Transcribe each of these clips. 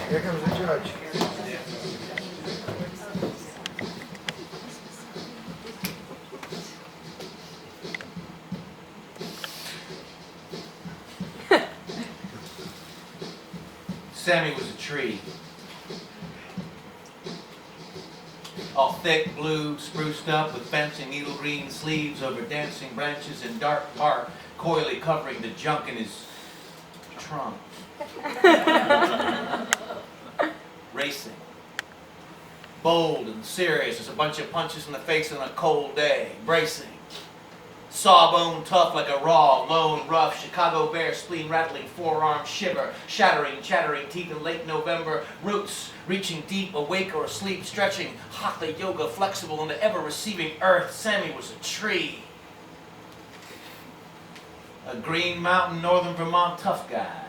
Here comes the judge. Sammy was a tree. All thick, blue, spruced up with fancy needle green sleeves over dancing branches and dark bark coyly covering the junk in his trunk. Racing. Bold and serious as a bunch of punches in the face on a cold day. Bracing. Sawbone tough like a raw, lone, rough, Chicago bear, spleen rattling, forearm shiver, shattering, chattering teeth in late November, roots reaching deep, awake or asleep, stretching, hatha yoga, flexible in the ever-receiving earth. Sammy was a tree. A Green Mountain, Northern Vermont tough guy.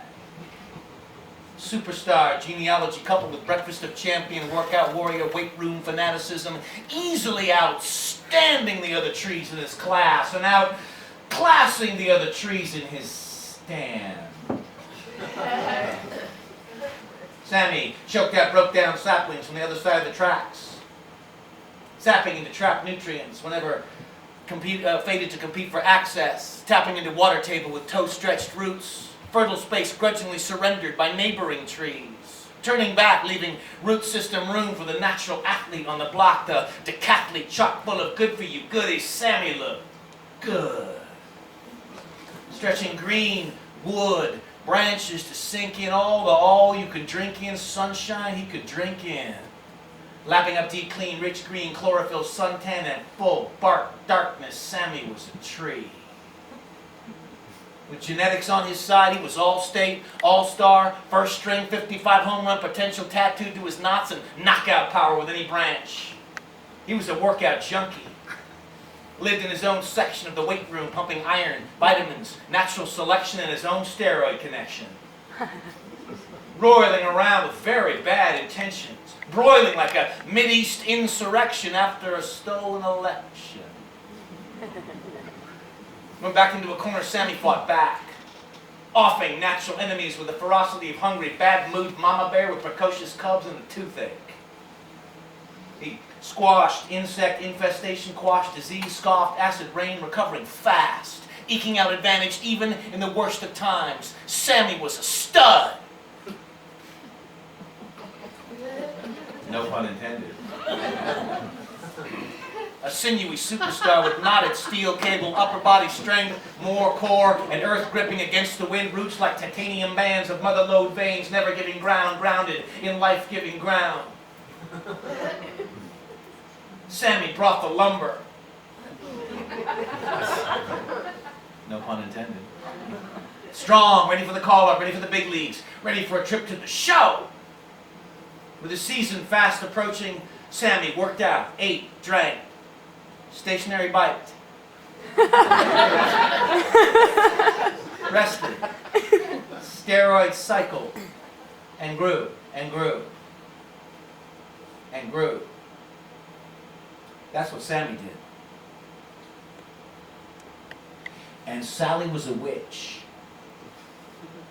Superstar genealogy coupled with breakfast of champion, workout warrior, weight room fanaticism, easily outstanding the other trees in his class and outclassing the other trees in his stand. Sammy choked out broke down saplings from the other side of the tracks, sapping into trapped nutrients whenever fated to compete for access, tapping into water table with toe-stretched roots, fertile space grudgingly surrendered by neighboring trees, turning back, leaving root system room for the natural athlete on the block, the decathlete chock full of good-for-you goodies. Sammy looked good. Stretching green wood, branches to sink in all the all-you-can-drink in sunshine he could drink in. Lapping up deep, clean, rich green chlorophyll suntan and full bark darkness, Sammy was a tree. With genetics on his side, he was all-state, all-star, first-string, 55 home run potential tattooed to his knots and knockout power with any branch. He was a workout junkie. Lived in his own section of the weight room, pumping iron, vitamins, natural selection, and his own steroid connection. Roiling around with very bad intentions. Broiling like a Mideast insurrection after a stolen election. Went back into a corner, Sammy fought back. Offing natural enemies with the ferocity of hungry, bad-mood mama bear with precocious cubs and a toothache. He squashed insect infestation, quashed disease, scoffed acid rain, recovering fast, eking out advantage even in the worst of times. Sammy was a stud. No pun intended. A sinewy superstar with knotted steel cable, upper body strength, more core, and earth gripping against the wind, roots like titanium bands of mother lode veins, never giving ground, grounded in life-giving ground. Sammy brought the lumber. No pun intended. Strong, ready for the call-up, ready for the big leagues, ready for a trip to the show. With the season fast approaching, Sammy worked out, ate, drank, stationary biked, rested, steroid cycled, and grew, and grew, and grew. That's what Sammy did. And Sally was a witch.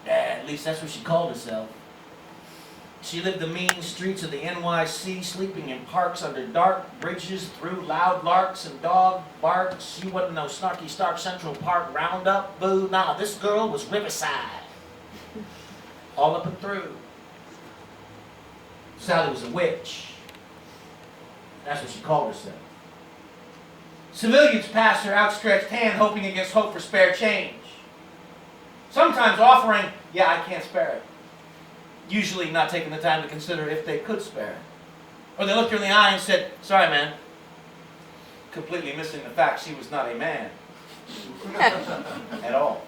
At least that's what she called herself. She lived the mean streets of the NYC, sleeping in parks under dark bridges, through loud larks and dog barks. She wasn't no snarky Stark Central Park roundup, boo. Nah, this girl was Riverside. All up and through. Sally was a witch. That's what she called herself. Civilians passed her outstretched hand, hoping against hope for spare change. Sometimes offering, yeah, I can't spare it. Usually not taking the time to consider if they could spare it. Or they looked her in the eye and said, sorry, man. Completely missing the fact she was not a man. At all.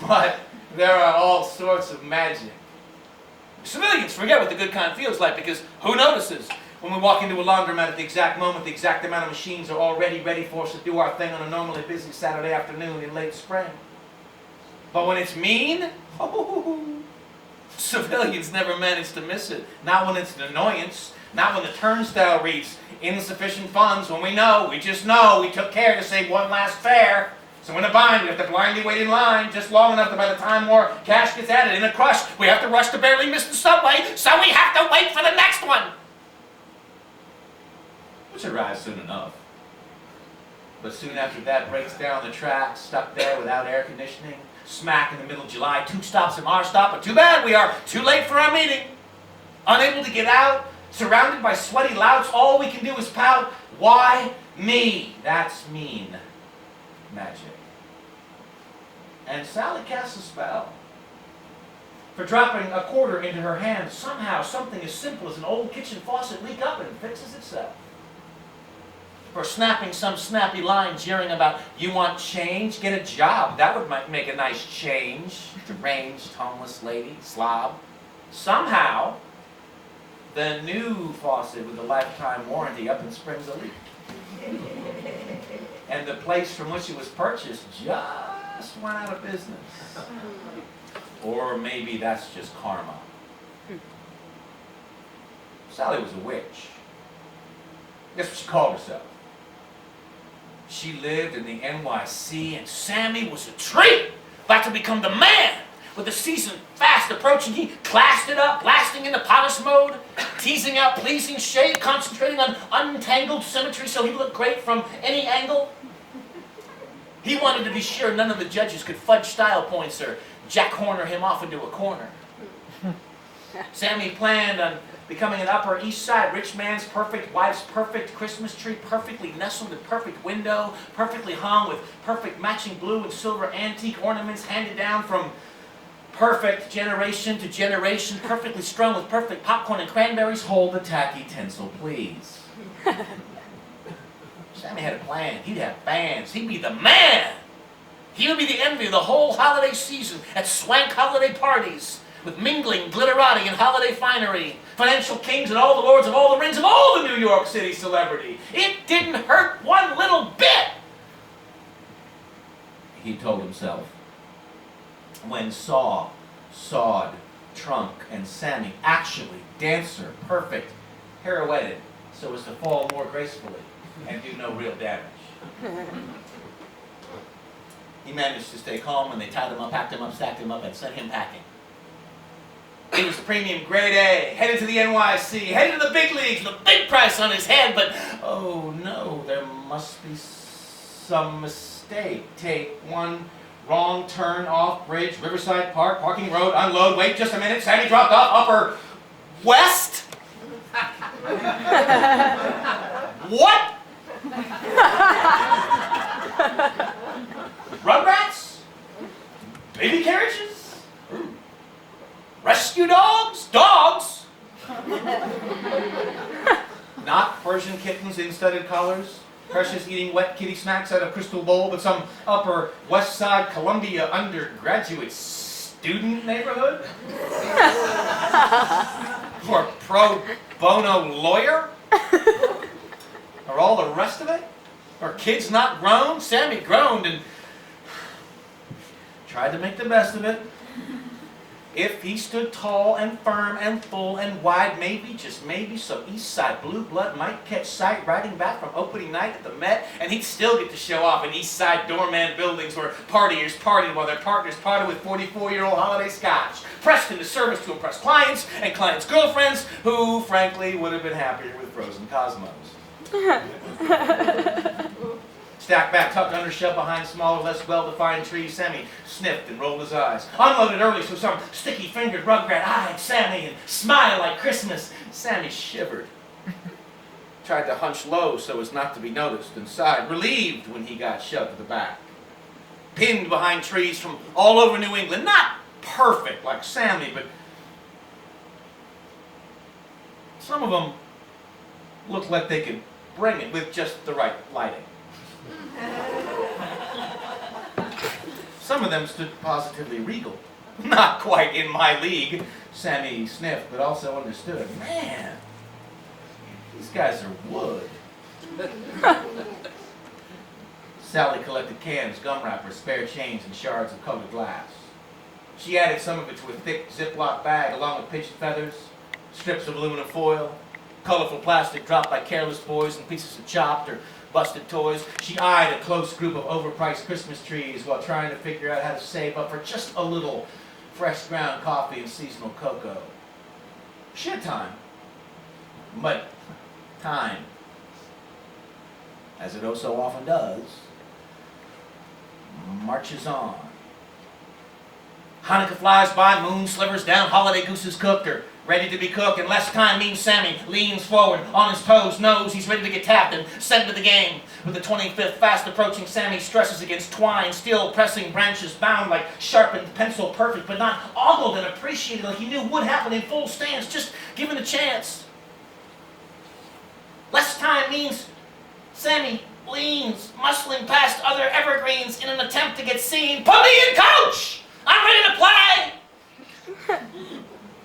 But there are all sorts of magic. Civilians forget what the good kind feels like, because who notices when we walk into a laundromat at the exact moment the exact amount of machines are already ready for us to do our thing on a normally busy Saturday afternoon in late spring. But when it's mean, Civilians never manage to miss it. Not when it's an annoyance. Not when the turnstile reads insufficient funds, when we just know we took care to save one last fare. So in a bind, we have to blindly wait in line just long enough that by the time more cash gets added in a crush, we have to rush to barely miss the subway, so we have to wait for the next one. Which arrives soon enough. But soon after that breaks down the tracks, stuck there without air conditioning, smack in the middle of July, 2 stops from our stop, but too bad we are too late for our meeting. Unable to get out, surrounded by sweaty louts, all we can do is pout. Why me? That's mean. Magic. And Sally casts a spell. For dropping a quarter into her hand, somehow something as simple as an old kitchen faucet leak up and fixes itself. For snapping some snappy line jeering about, you want change? Get a job. That would make a nice change. Deranged, homeless lady, slob. Somehow, the new faucet with the lifetime warranty up and springs a leak. And the place from which it was purchased just went out of business. Or maybe that's just karma. Sally was a witch. Guess what she called herself? She lived in the NYC, and Sammy was a treat, about to become the man. With the season fast approaching, he classed it up, blasting into polish mode, teasing out pleasing shade, concentrating on untangled symmetry so he looked great from any angle. He wanted to be sure none of the judges could fudge style points or Jack Horner him off into a corner. Sammy planned on becoming an Upper East Side rich man's perfect wife's perfect Christmas tree, perfectly nestled in perfect window, perfectly hung with perfect matching blue and silver antique ornaments handed down from perfect generation to generation, perfectly strung with perfect popcorn and cranberries. Hold the tacky tinsel, please. Sammy had a plan. He'd have fans. He'd be the man. He would be the envy of the whole holiday season at swank holiday parties with mingling, glitterati, and holiday finery. Financial kings and all the lords of all the rings of all the New York City celebrity. It didn't hurt one little bit, he told himself. When sawed, trunk, and Sammy actually dancer, perfect, pirouetted, so as to fall more gracefully and do no real damage. He managed to stay calm when they tied him up, packed him up, stacked him up, and sent him packing. He was premium grade A, headed to the NYC, headed to the big leagues, with a big price on his head, but oh no, there must be some mistake. Take one wrong turn off bridge, Riverside Park, parking road, unload, wait just a minute, Sammy dropped off, upper west? What? Rugrats? Baby carriages? Rescue dogs? Dogs? Not Persian kittens in studded collars? Precious eating wet kitty snacks out of crystal bowl, but some Upper West Side Columbia undergraduate student neighborhood? For a pro bono lawyer? Or all the rest of it? Or kids not grown? Sammy groaned and tried to make the best of it. If he stood tall and firm and full and wide, maybe, just maybe, some East Side blue blood might catch sight riding back from opening night at the Met, and he'd still get to show off in East Side doorman buildings where partiers partied while their partners parted with 44-year-old holiday scotch, pressed into service to impress clients and clients' girlfriends, who, frankly, would have been happier with frozen cosmos. Stacked back, tucked under shelf behind smaller, less well-defined trees, Sammy sniffed and rolled his eyes. Unloaded early so some sticky-fingered rugrat eyed Sammy and smiled like Christmas. Sammy shivered. Tried to hunch low so as not to be noticed and sighed, relieved when he got shoved to the back. Pinned behind trees from all over New England. Not perfect like Sammy, but some of them looked like they could bring it with just the right lighting. Some of them stood positively regal. Not quite in my league. Sammy sniffed, but also understood. Man, these guys are wood. Sally collected cans, gum wrappers, spare change, and shards of colored glass. She added some of it to a thick Ziploc bag along with pigeon feathers, strips of aluminum foil, colorful plastic dropped by careless boys and pieces of chopped or busted toys. She eyed a close group of overpriced Christmas trees while trying to figure out how to save up for just a little fresh ground coffee and seasonal cocoa. She had time. But time, as it oh so often does, marches on. Hanukkah flies by, moon slivers down, holiday goose is cooked or ready to be cooked, and less time means Sammy leans forward on his toes, knows he's ready to get tapped and sent to the game. With the 25th fast approaching, Sammy stresses against twine, still pressing branches bound like sharpened pencil, perfect, but not ogled and appreciated like he knew would happen in full stance, just given a chance. Less time means Sammy leans, muscling past other evergreens in an attempt to get seen. Put me in, coach! I'm ready to play!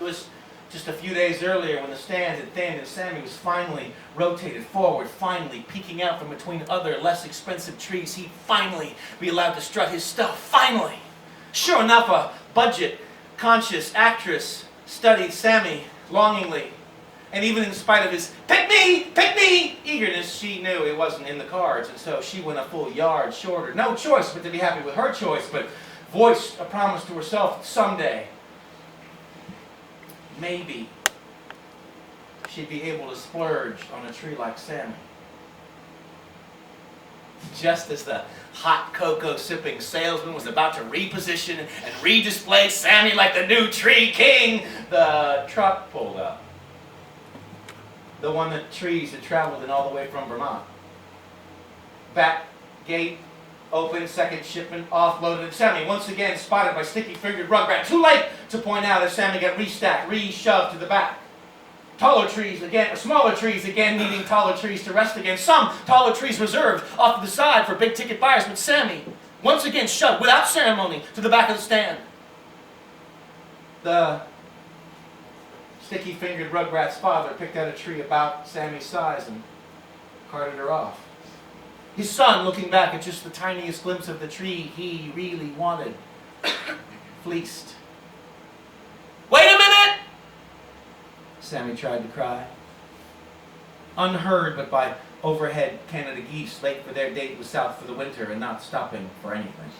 It was just a few days earlier when the stands had thinned and Sammy was finally rotated forward, finally peeking out from between other, less expensive trees. He'd finally be allowed to strut his stuff, finally. Sure enough, a budget-conscious actress studied Sammy longingly. And even in spite of his pick me eagerness, she knew it wasn't in the cards, and so she went a full yard shorter. No choice but to be happy with her choice, but voiced a promise to herself that someday, maybe, she'd be able to splurge on a tree like Sammy. Just as the hot cocoa sipping salesman was about to reposition and redisplay Sammy like the new tree king, the truck pulled up. The one that trees had traveled in all the way from Vermont. Back gate open, second shipment offloaded, and Sammy once again spotted by sticky-fingered Rugrat. Too late to point out as Sammy got restacked, re-shoved to the back. Taller trees again, or smaller trees again, needing taller trees to rest again. Some taller trees reserved off to the side for big-ticket buyers, but Sammy once again shoved without ceremony to the back of the stand. The sticky-fingered Rugrat's father picked out a tree about Sammy's size and carted her off. His son, looking back at just the tiniest glimpse of the tree he really wanted, fleeced. Wait a minute! Sammy tried to cry. Unheard but by overhead Canada geese late for their date was south for the winter and not stopping for anything.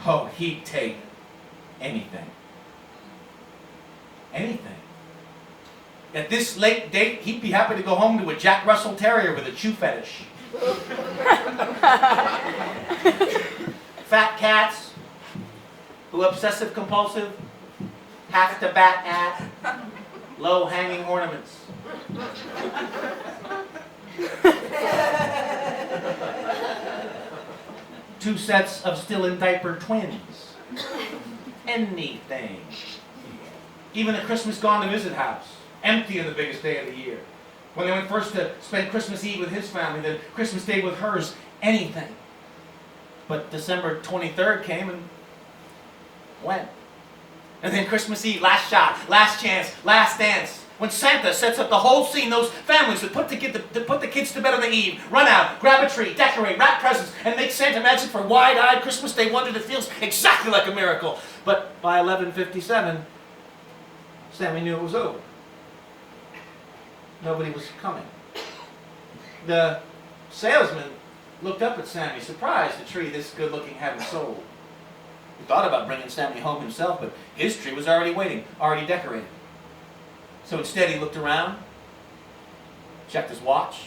Oh, he'd take anything. Anything. At this late date, he'd be happy to go home to a Jack Russell Terrier with a chew fetish. Fat cats who obsessive-compulsive have to bat at low-hanging ornaments. Two sets of still-in-diaper twins. Anything. Even a Christmas gone-to-visit house, empty on the biggest day of the year. When they went first to spend Christmas Eve with his family, then Christmas Day with hers, anything. But December 23rd came and went. And then Christmas Eve, last shot, last chance, last dance. When Santa sets up the whole scene, those families that put the kids to bed on the eve, run out, grab a tree, decorate, wrap presents, and make Santa magic for wide-eyed Christmas Day wonder that feels exactly like a miracle. But by 11:57, Sammy knew it was over. Nobody was coming. The salesman looked up at Sammy, surprised the tree this good-looking hadn't sold. He thought about bringing Sammy home himself, but his tree was already waiting, already decorated. So instead he looked around, checked his watch,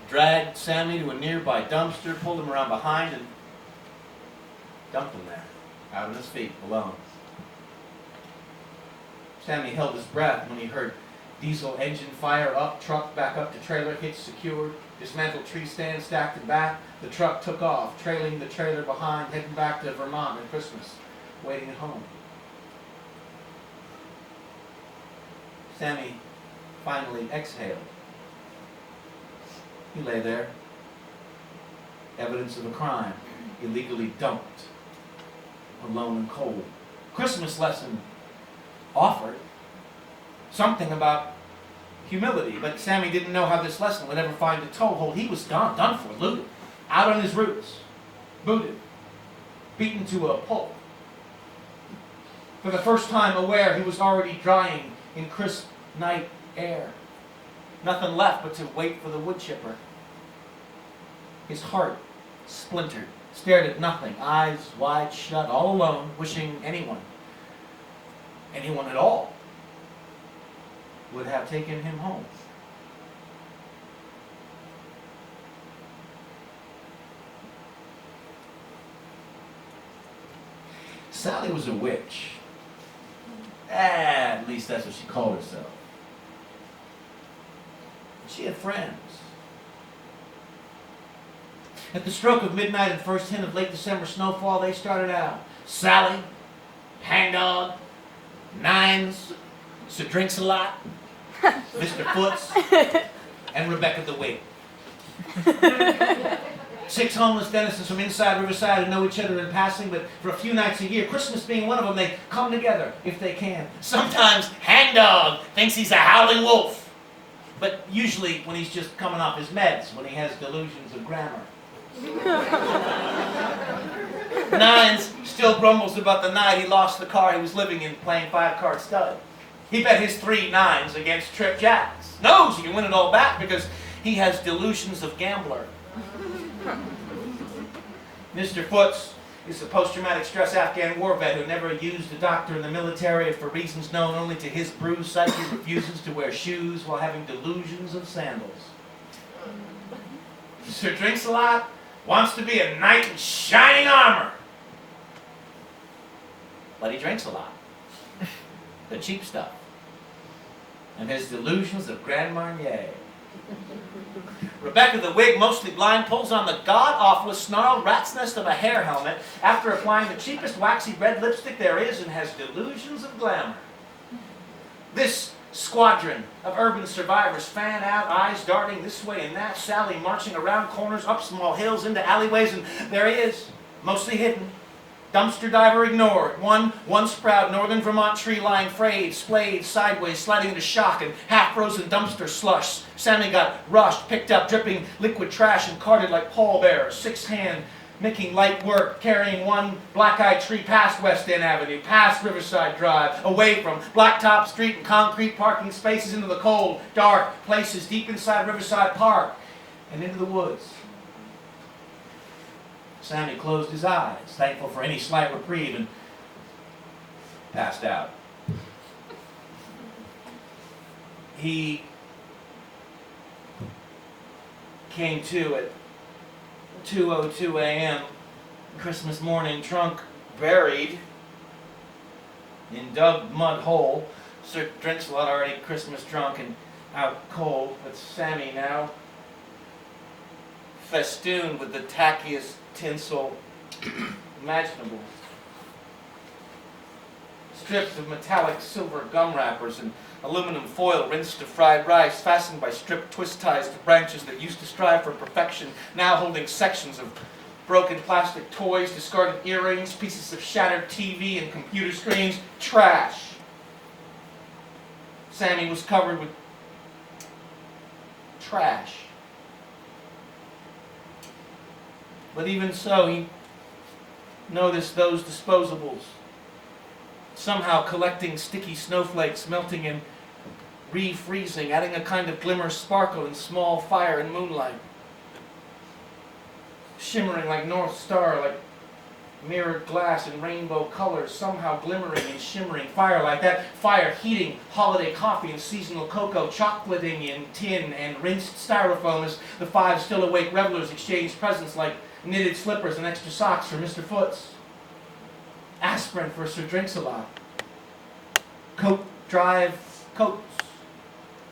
dragged Sammy to a nearby dumpster, pulled him around behind, and dumped him there, out on his feet, alone. Sammy held his breath when he heard diesel engine fire up, truck back up to trailer, hitch secured, dismantled tree stand stacked and back. The truck took off, trailing the trailer behind, heading back to Vermont at Christmas, waiting at home. Sammy finally exhaled. He lay there, evidence of a crime, illegally dumped, alone and cold. Christmas lesson offered. Something about humility, but Sammy didn't know how this lesson would ever find a toehold. He was done for, looted, out on his roots, booted, beaten to a pulp, For the first time aware, he was already drying in crisp night air. Nothing left but to wait for the wood chipper. His heart splintered, stared at nothing, eyes wide shut, all alone, wishing anyone at all, would have taken him home. Sally was a witch. At least that's what she called herself. She had friends. At the stroke of midnight and first hint of late December snowfall, they started out. Sally, Hangdog, Nines, Sir Drinks a Lot, Mr. Foots, and Rebecca the Wig. 6 homeless denizens from inside Riverside who know each other in passing, but for a few nights a year, Christmas being one of them, they come together if they can. Sometimes Hangdog thinks he's a howling wolf, but usually when he's just coming off his meds, when he has delusions of grammar. Nines still grumbles about the night he lost the car he was living in playing 5-card stud. He bet his 3 9s against Trip Jacks. Knows he can win it all back because he has delusions of gambler. Mr. Foots is a post-traumatic stress Afghan war vet who never used a doctor in the military for reasons known only to his bruised psyche, refuses to wear shoes while having delusions of sandals. Sir Drinks a Lot wants to be a knight in shining armor. But he drinks a lot. The cheap stuff. And his delusions of Grand Marnier. Rebecca the Wig, mostly blind, pulls on the god-awfulest snarled rat's nest of a hair helmet after applying the cheapest waxy red lipstick there is and has delusions of glamour. This squadron of urban survivors fan out, eyes darting this way and that, Sally marching around corners, up small hills, into alleyways, and there he is, mostly hidden. Dumpster diver ignored. One once proud northern Vermont tree lying frayed, splayed, sideways, sliding into shock and half-frozen dumpster slush. Sammy got rushed, picked up, dripping liquid trash and carted like pallbearers, 6-hand, making light work, carrying one black-eyed tree past West End Avenue, past Riverside Drive, away from Blacktop Street and concrete parking spaces into the cold, dark places deep inside Riverside Park and into the woods. Sammy closed his eyes, thankful for any slight reprieve, and passed out. He came to at 2:02 a.m. Christmas morning, trunk buried in dug mud hole. Sir Drinks a Lot already Christmas drunk and out cold, but Sammy now festooned with the tackiest tinsel imaginable. Strips of metallic silver gum wrappers and aluminum foil rinsed to fried rice, fastened by stripped twist ties to branches that used to strive for perfection, now holding sections of broken plastic toys, discarded earrings, pieces of shattered TV and computer screens, trash. Sammy was covered with trash. But even so, he noticed those disposables somehow collecting sticky snowflakes, melting and refreezing, adding a kind of glimmer, sparkle, and small fire in moonlight. Shimmering like North Star, like mirrored glass in rainbow colors, somehow glimmering and shimmering fire like that. Fire heating holiday coffee and seasonal cocoa, chocolating in tin and rinsed styrofoam as the 5 still awake revelers exchanged presents like knitted slippers and extra socks for Mr. Foots. Aspirin for Sir Drinks a Lot. Coat drive coats.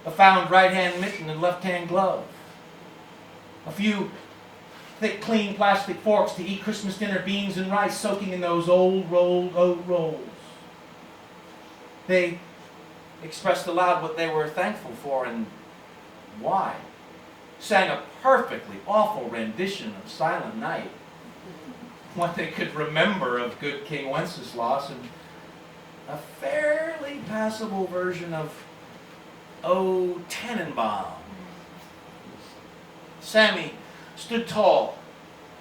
A found right-hand mitten and left-hand glove. A few thick, clean plastic forks to eat Christmas dinner beans and rice soaking in those old rolled oat rolls. They expressed aloud what they were thankful for and why. Sang a perfectly awful rendition of Silent Night, what they could remember of good King Wenceslas, and a fairly passable version of O Tannenbaum. Sammy stood tall,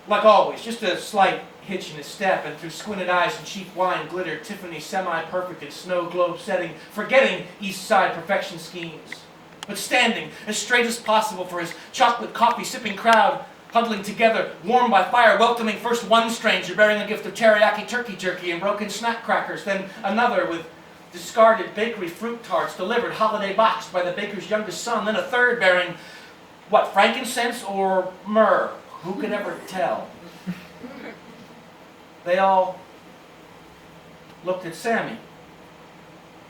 like always, just a slight hitch in his step, and through squinted eyes and cheap wine glittered Tiffany semi-perfect in snow globe setting, forgetting East Side perfection schemes, but standing as straight as possible for his chocolate coffee-sipping crowd, huddling together, warmed by fire, welcoming first one stranger bearing a gift of teriyaki turkey jerky and broken snack crackers, then another with discarded bakery fruit tarts delivered holiday boxed by the baker's youngest son, then a third bearing, what, frankincense or myrrh? Who could ever tell? They all looked at Sammy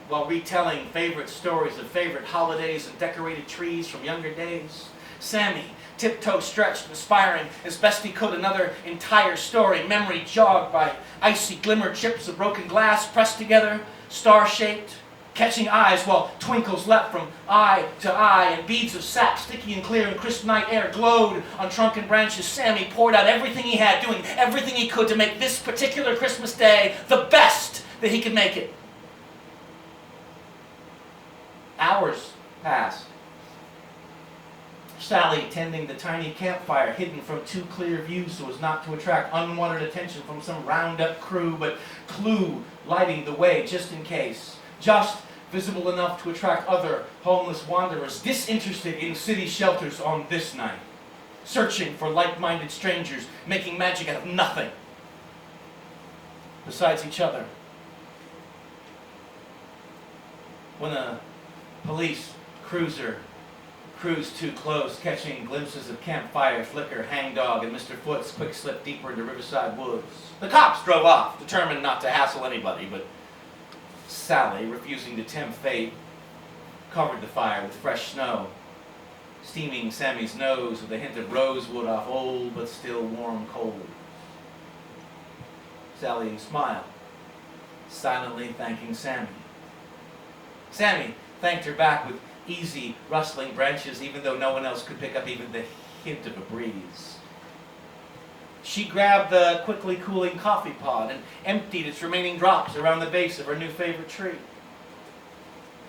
while retelling favorite stories of favorite holidays and decorated trees from younger days. Sammy, tiptoe stretched, inspiring as best he could another entire story, memory jogged by icy glimmer chips of broken glass pressed together, star-shaped, catching eyes while twinkles leapt from eye to eye and beads of sap, sticky and clear in crisp night air, glowed on trunk and branches. Sammy poured out everything he had, doing everything he could to make this particular Christmas day the best that he could make it. Hours passed. Sally tending the tiny campfire hidden from too clear views so as not to attract unwanted attention from some round-up crew, but Clue lighting the way just in case. Just visible enough to attract other homeless wanderers disinterested in city shelters on this night, searching for like-minded strangers, making magic out of nothing besides each other. When a police cruiser cruised too close, catching glimpses of campfire flicker, hangdog, and Mr. Foot's quick slip deeper into Riverside woods, the cops drove off, determined not to hassle anybody, but Sally, refusing to tempt fate, covered the fire with fresh snow, steaming Sammy's nose with a hint of rosewood off old but still warm coals. Sally smiled, silently thanking Sammy. Sammy thanked her back with easy, rustling branches, even though no one else could pick up even the hint of a breeze. She grabbed the quickly cooling coffee pod and emptied its remaining drops around the base of her new favorite tree.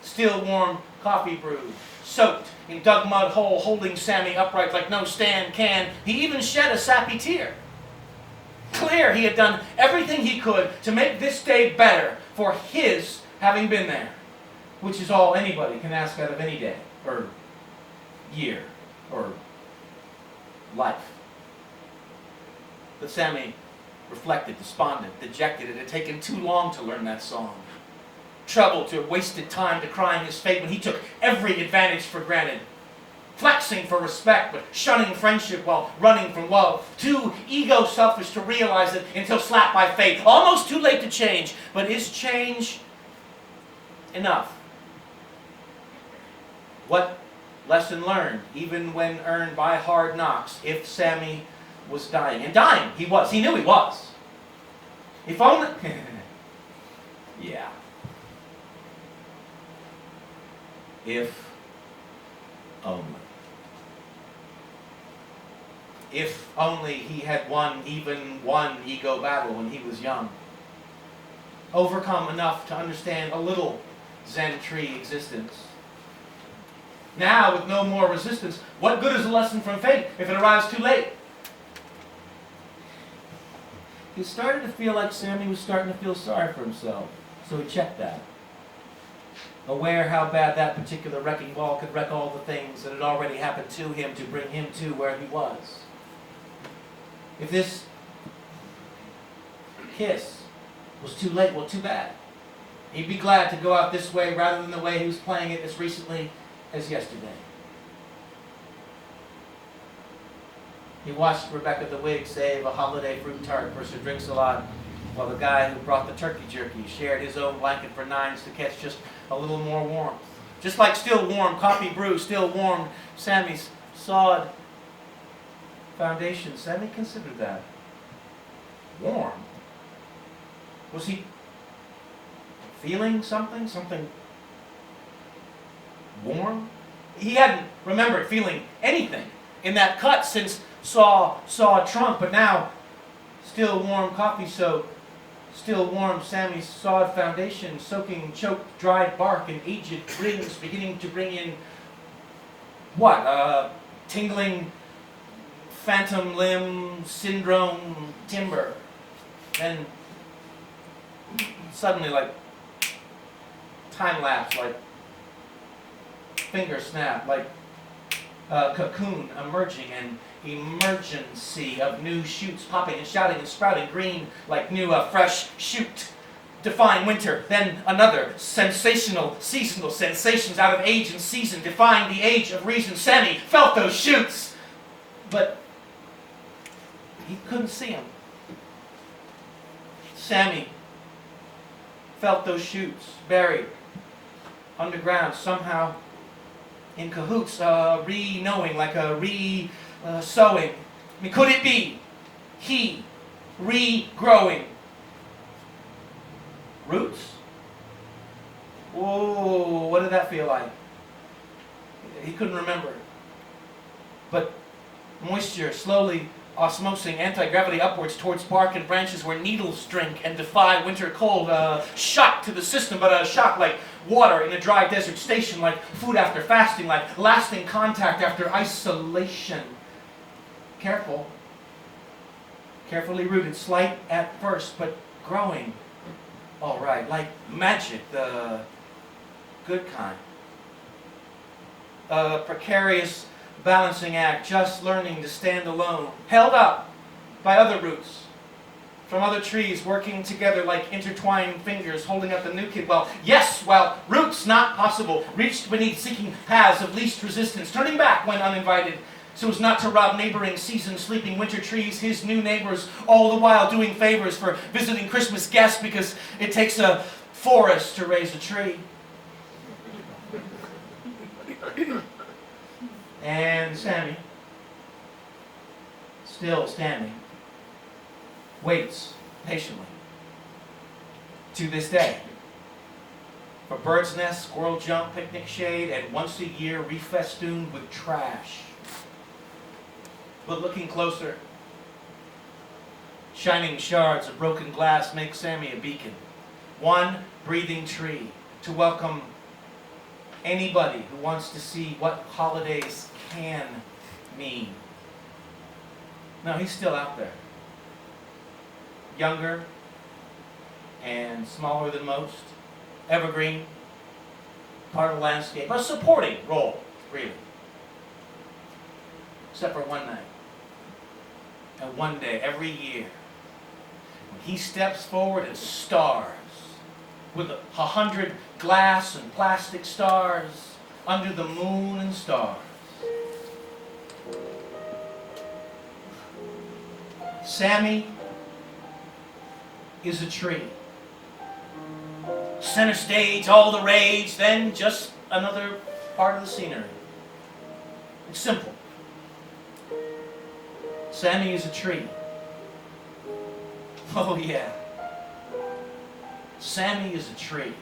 Still warm coffee brew, soaked in dug mud hole, holding Sammy upright like no stand can. He even shed a sappy tear. Clear he had done everything he could to make this day better for his having been there, which is all anybody can ask out of any day, or year, or life. But Sammy reflected, despondent, dejected. It had taken too long to learn that song. Troubled to have wasted time decrying his fate when he took every advantage for granted. Flexing for respect, but shunning friendship while running from love. Too ego-selfish to realize it until slapped by fate. Almost too late to change, but is change enough? What lesson learned, even when earned by hard knocks, if Sammy was dying? And dying, he was. He knew he was. If only... yeah. If only. If only he had won even one ego battle when he was young. Overcome enough to understand a little Zen tree existence. Now, with no more resistance, what good is a lesson from fate if it arrives too late? He started to feel like Sammy was starting to feel sorry for himself, so he checked that. Aware how bad that particular wrecking ball could wreck all the things that had already happened to him to bring him to where he was. If this kiss was too late, well, too bad. He'd be glad to go out this way rather than the way he was playing it as recently as yesterday. He watched Rebecca the Wig save a holiday fruit tart for Sir Drinks-a-Lot, while the guy who brought the turkey jerky shared his own blanket for nines to catch just a little more warmth. Just like still warm coffee brew still warmed Sammy's sawed foundation. Sammy considered that. Warm? Was he feeling something? Something warm? He hadn't remembered feeling anything in that cut since saw trunk, but now still warm coffee soak, still warm Sammy's sawed foundation, soaking choked dried bark and aged rings, beginning to bring in what? Tingling phantom limb syndrome timber. Then suddenly, like time lapse, like finger snap, like a cocoon emerging, and emergency of new shoots popping and shouting and sprouting green like new fresh shoot. Define winter, then another sensational, seasonal sensations out of age and season, define the age of reason. Sammy felt those shoots, but he couldn't see them. Sammy felt those shoots buried underground, somehow in cahoots, re-knowing, like a re-sowing. I mean, could it be he regrowing roots? Whoa, what did that feel like? He couldn't remember. But moisture slowly osmosing anti-gravity upwards towards bark and branches where needles drink and defy winter cold. A shock to the system, but a shock like water in a dry desert station, like food after fasting, like lasting contact after isolation. Careful. Carefully rooted, slight at first, but growing. All right, like magic, the good kind. A precarious balancing act, just learning to stand alone, held up by other roots from other trees, working together like intertwined fingers, holding up the new kid. Well, yes, well, roots not possible, reached beneath, seeking paths of least resistance, turning back when uninvited, so as not to rob neighboring season sleeping winter trees, his new neighbors, all the while doing favors for visiting Christmas guests, because it takes a forest to raise a tree. And Sammy, still standing, waits patiently to this day for bird's nest, squirrel jump, picnic shade, and once a year refestooned with trash. But looking closer, shining shards of broken glass make Sammy a beacon. One breathing tree to welcome anybody who wants to see what holidays can mean. No, he's still out there. Younger and smaller than most. Evergreen. Part of the landscape. A supporting role, really. Except for one night. And one day, every year, when he steps forward and stars, with 100 glass and plastic stars under the moon and stars. Sammy is a tree. Center stage, all the rage, then just another part of the scenery. It's simple. Sammy is a tree. Oh yeah. Sammy is a tree.